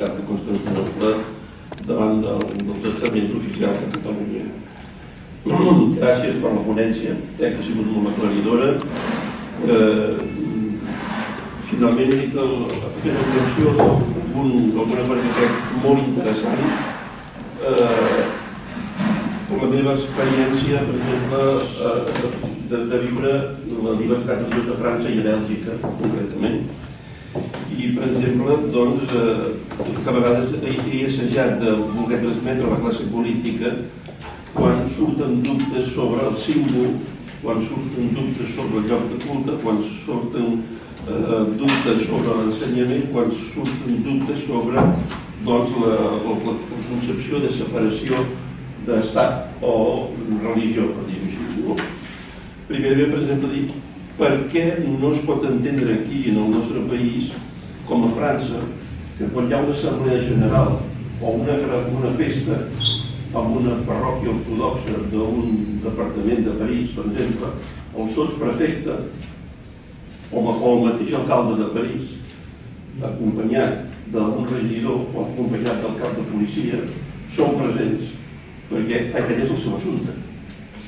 patriarcat de Constantinoble davant dels estaments oficials de Catalunya. Gràcies per la ponència, crec que ha sigut molt aclaridora. Finalment he dit la menció d'alguna cosa que crec molt interessant per la meva experiència, per exemple, de viure la diversitat religiosa a França i a Bèlgica, concretament. I, per exemple, que a vegades he assajat de voler transmetre a la classe política quan surten dubtes sobre el símbol, quan surten dubtes sobre el lloc de culte, quan surten dubtes sobre l'ensenyament, quan surten dubtes sobre la concepció de separació d'estat o religió, per dir-ho així. Primerament, per exemple, dir per què no es pot entendre aquí, en el nostre país, com a França, que quan hi ha una assemblea general o una festa amb una parròquia ortodoxa d'un departament de París, per exemple, el sotsprefecte o el mateix alcalde de París, acompanyat d'un regidor o acompanyat del cap de policia, són presents, perquè aquest és el seu assumpte.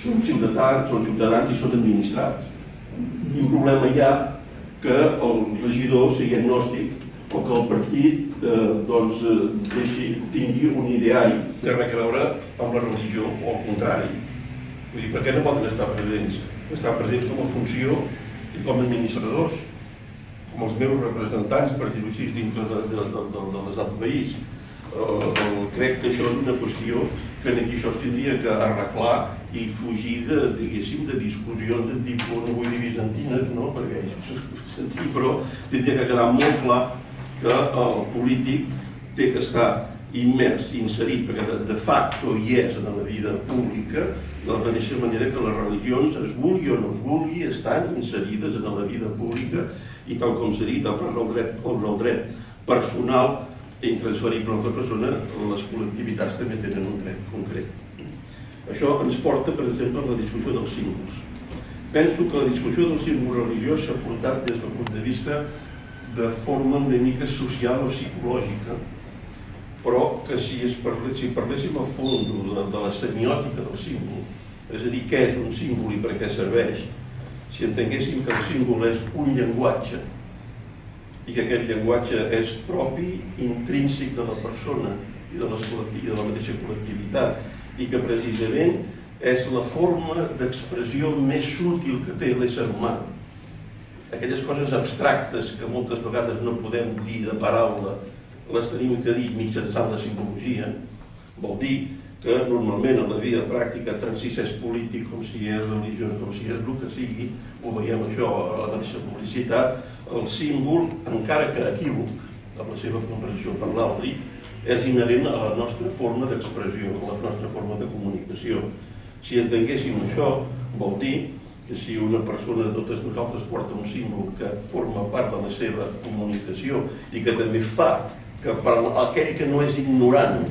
Són ciutadans i són administrats. Quin problema hi ha que el regidor sigui agnòstic o que el partit tingui un ideari que res a veure amb la religió o al contrari. Vull dir, per què no poden estar presents? Estar presents com a funció i com a administradors, com els meus representants, per dir-ho així, dintre de l'estat del país. Crec que això és una qüestió que aquí això es tindria que arreglar i fugir de discussions de tipus, no vull dir bizantines, perquè però tindria que quedar molt clar que el polític té que estar immers, inserit, perquè de facto hi és en la vida pública, de la mateixa manera que les religions, es vulgui o no es vulgui, estan inserides en la vida pública i tal com s'ha dit, el dret personal intransferible a l'altra persona, les col·lectivitats també tenen un dret concret. Això ens porta, per exemple, a la discussió dels símbols. Penso que la discussió del símbol religiós s'ha portat des del punt de vista de forma una mica social o psicològica, però que si parléssim a fons de la semiòtica del símbol, és a dir, què és un símbol i per què serveix, si entenguéssim que el símbol és un llenguatge i que aquest llenguatge és propi, intrínsec de la persona i de la mateixa col·lectivitat i que precisament és la forma d'expressió més útil que té l'ésser humà. Aquelles coses abstractes que moltes vegades no podem dir de paraula, les tenim que dir mitjançant la simbologia, vol dir que normalment en la vida pràctica, tant si és polític com si és religiós com si és el que sigui, ho veiem això a la mateixa publicitat, el símbol, encara que equívoc, amb la seva comprensió per l'altre, és inherent a la nostra forma d'expressió, a la nostra forma de comunicació. Si entenguéssim això, vol dir que si una persona de totes nosaltres porta un símbol que forma part de la seva comunicació i que també fa que per aquell que no és ignorant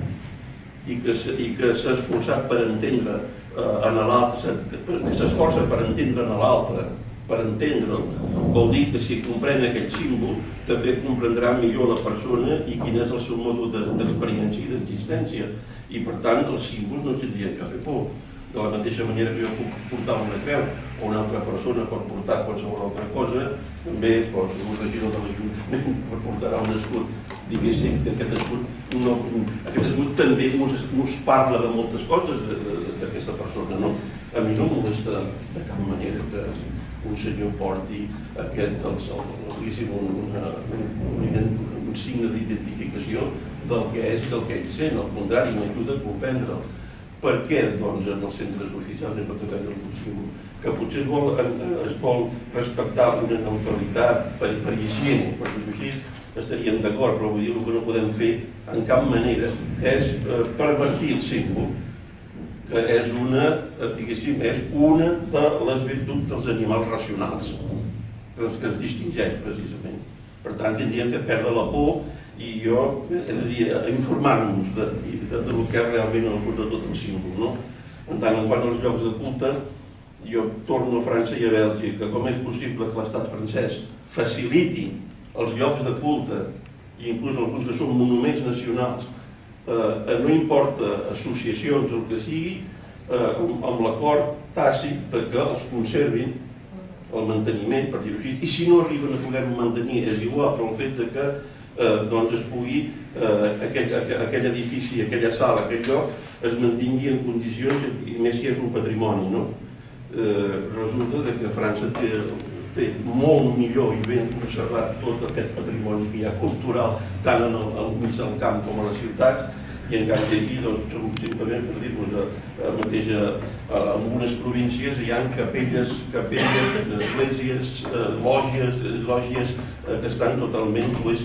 i que s'ha esforçat per entendre en l'altre, que s'esforça per entendre en l'altre, per entendre'l, vol dir que si comprèn aquell símbol també comprendrà millor la persona i quin és el seu mode d'experiència i d'existència. I per tant els símbols no tindrien que fer por. De la mateixa manera que jo puc portar una creu o una altra persona pot portar qualsevol altra cosa, també un regidor de l'Ajuntament pot portar un escut. Diguéssim que aquest escut també ens parla de moltes coses d'aquesta persona. A mi no em molesta de cap manera que un senyor porti un signe d'identificació del que és i del que ell sent. Al contrari, m'ajuda a comprendre'l. Per què, doncs, en els centres oficials no pot haver un símbol? Que potser es vol respectar una neutralitat parisienca, per dir-ho així, estaríem d'acord, però vull dir, el que no podem fer en cap manera és pervertir el símbol, que és una de les virtuts dels animals racionals, que ens distingeix precisament. Per tant, tindríem que perdre la por i jo, és a dir, informar-nos del que és realment el fons de tot el símbol. En tant, quant als llocs de culte, jo torno a França i a Bèlgica. Com és possible que l'estat francès faciliti els llocs de culte i inclús alguns que són monuments nacionals, no importa associacions o el que sigui, amb l'acord tàcit que els conservin el manteniment, per dir-ho així, i si no arriben a poder-ho mantenir és igual, però el fet que es pugui aquell edifici, aquella sala, aquell lloc es mantingui en condicions, i més si és un patrimoni, no? Resulta que França té molt millor i ben conservat tot aquest patrimoni que hi ha cultural, tant al mig del camp com a les ciutats, i en canvi aquí, simplement per dir-vos, mateix en algunes províncies hi ha capelles, esglésies, lògies que estan totalment mig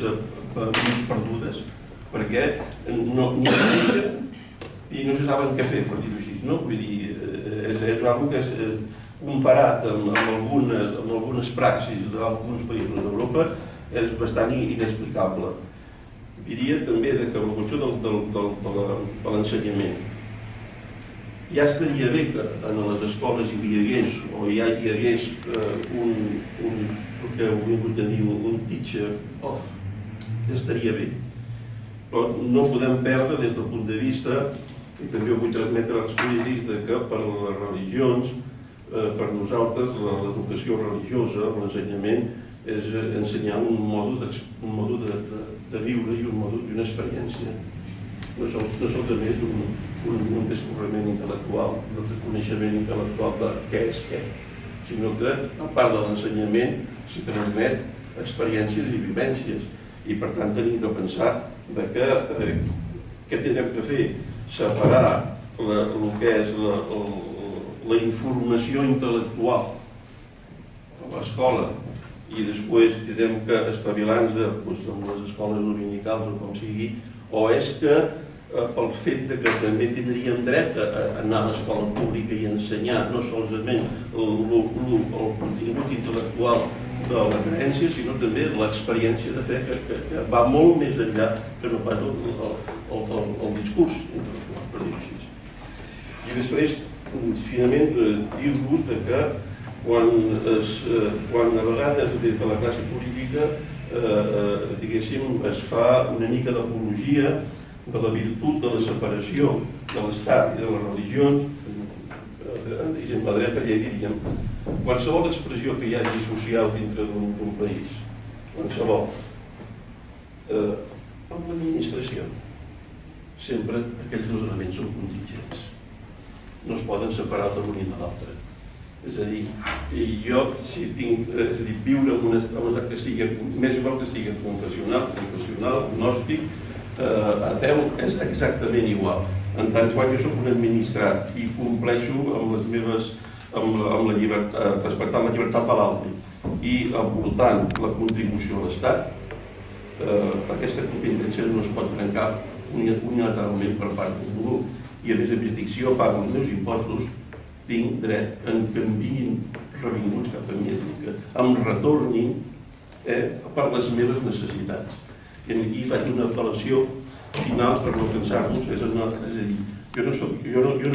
perdudes, perquè no coneixen i no se saben què fer, per dir-ho així, no? Vull dir, és una cosa que és comparat amb algunes praxis d'alguns països d'Europa és bastant inexplicable. Diria també que la qüestió de l'ensenyament. Ja estaria bé que en les escoles hi hagués, o ja hi hagués el que heu vingut a dir, un teacher off. Ja estaria bé. Però no podem perdre des del punt de vista, i també ho vull transmetre als polítics, que per les religions, per nosaltres, l'educació religiosa, l'ensenyament, és ensenyar un mode de viure i una experiència. No solament un descobriment intel·lectual, un coneixement intel·lectual de què és què, sinó que, a part de l'ensenyament, s'hi transmet experiències i vivències. I, per tant, tenim que pensar que què tindrem que fer? Separar el que és la informació intel·lectual a l'escola i després tindrem que espavilar-nos amb les escoles dominicals o com sigui, o és que pel fet que també tindríem dret a anar a l'escola pública i ensenyar no solament el contingut intel·lectual de la creencia, sinó també l'experiència de fe que va molt més enllà que no pas el discurs intel·lectual, per dir-ho així. I després, finalment, dir-vos que quan a vegades des de la classe política es fa una mica d'apologia de la virtut de la separació de l'Estat i de les religions, diguem, la dreta ja diríem, qualsevol expressió que hi hagi social dintre d'un país, qualsevol, amb l'administració, sempre aquells dos elements són contingents. No es poden separar de l'un i de l'altre. És a dir, jo, si tinc, viure en un estat que sigui, més igual que estigui confessional, gnòstic, ateu, és exactament igual. En tant que jo soc un administrat i compleixo amb les meves, amb la llibertat, respectant la llibertat de l'altre i aportant la contribució a l'Estat, aquesta contingència no es pot trencar unilateralment per part d'un grup. I a més dic, si jo pago els meus impostos, tinc dret en que em vinguin revinguts cap a mi, que em retornin per les meves necessitats. I aquí faig una apel·lació final per no cansar-vos, és a dir, jo no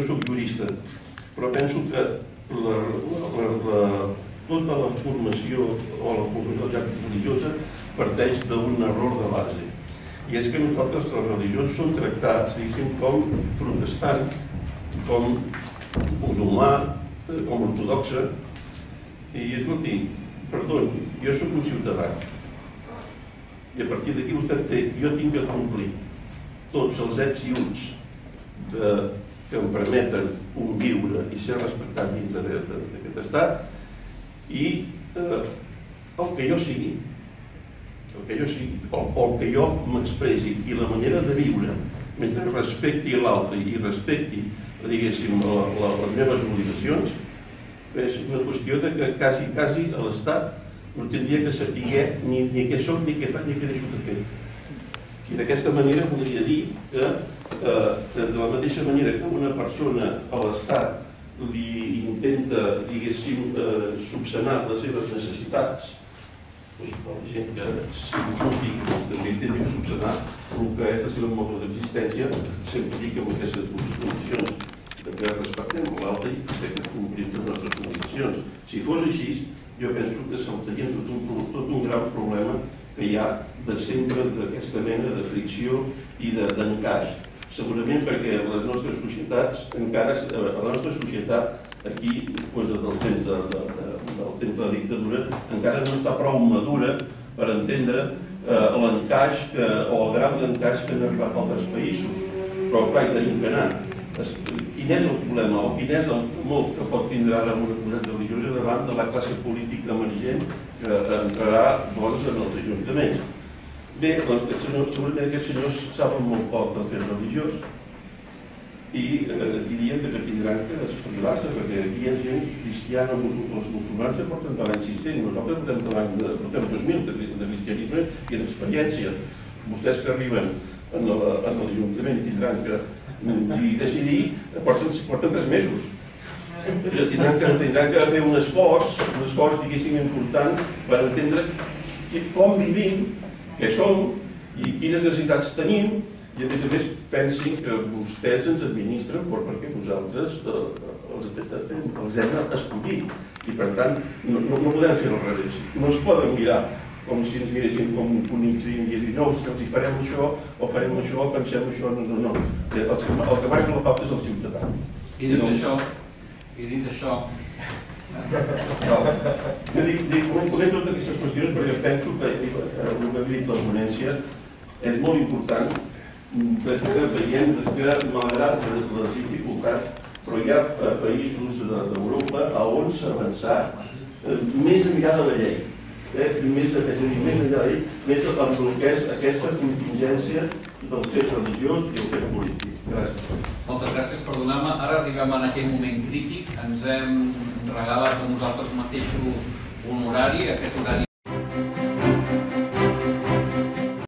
soc jurista, però penso que tota la formació o la comunitat religiosa parteix d'un error de base. I és que nosaltres, les religions, són tractats, diguéssim, com protestant, com musulmà, com ortodoxa, i escolti, perdoni, jo soc un ciutadà, i a partir d'aquí vostè jo tinc que complir tots els ets i uts que em permeten conviure i ser respectat dintre d'aquest estat, i el que jo sigui, o el que jo m'expressi, i la manera de viure, mentre respecti l'altre i respecti, diguéssim, les meves obligacions, és una qüestió que quasi a l'Estat no tindria que saber ni què soc, ni què faig, ni què deixo de fer. I d'aquesta manera voldria dir que de la mateixa manera que una persona a l'Estat li intenta, diguéssim, subsanar les seves necessitats, la gent que també intenta subsanar el que és la seva modo d'existència, sempre dic amb aquestes dues condicions, que respectem l'altre i que complim les nostres obligacions. Si fos així, jo penso que saltaríem tot un gran problema que que hi ha de sempre d'aquesta mena de fricció i d'encaix. Segurament perquè les nostres societats, encara la nostra societat, aquí, del temps de dictadura, encara no està prou madura per entendre l'encaix o el grau d'encaix que han arribat a altres països. Però clar, hi tenim que anar. Quin és el problema o quin és el temor que pot tindre ara una comunitat religiosa davant de la classe política emergent que entrarà doncs, en els ajuntaments? Bé, segurament aquests senyors saben molt poc del fet religiós i dirien que tindran que espavilar-se, perquè aquí hi ha gent cristiana, els musulmans ja porten de l'any 600, nosaltres portem 2000 de cristianisme i d'experiència. Vostès que arriben a l'Ajuntament tindran que decidir, porten 3 mesos. Tindran que fer un esforç, diguéssim, important per entendre com vivim, què som i quines necessitats tenim, i a més pensin que vostès ens administren perquè nosaltres els hem escollit i per tant no podem fer al revés. No es poden mirar com si ens miressin com conills d'índies i dir no, és que els hi farem això o farem això o pensem això, no. El que marca la pauta és el ciutadà. I dit això, comento totes aquestes qüestions perquè penso que el que ha dit la ponència és molt important, perquè veiem que malgrat les dificultats però hi ha països d'Europa on s'ha avançat més enllà de la llei, més enllà de la llei, més amb el que és aquesta contingència del fet religiós i el fet polític. Gràcies. Moltes gràcies per donar-me. Ara arribem en aquell moment crític. Ens hem regalat a nosaltres mateixos un horari. Aquest horari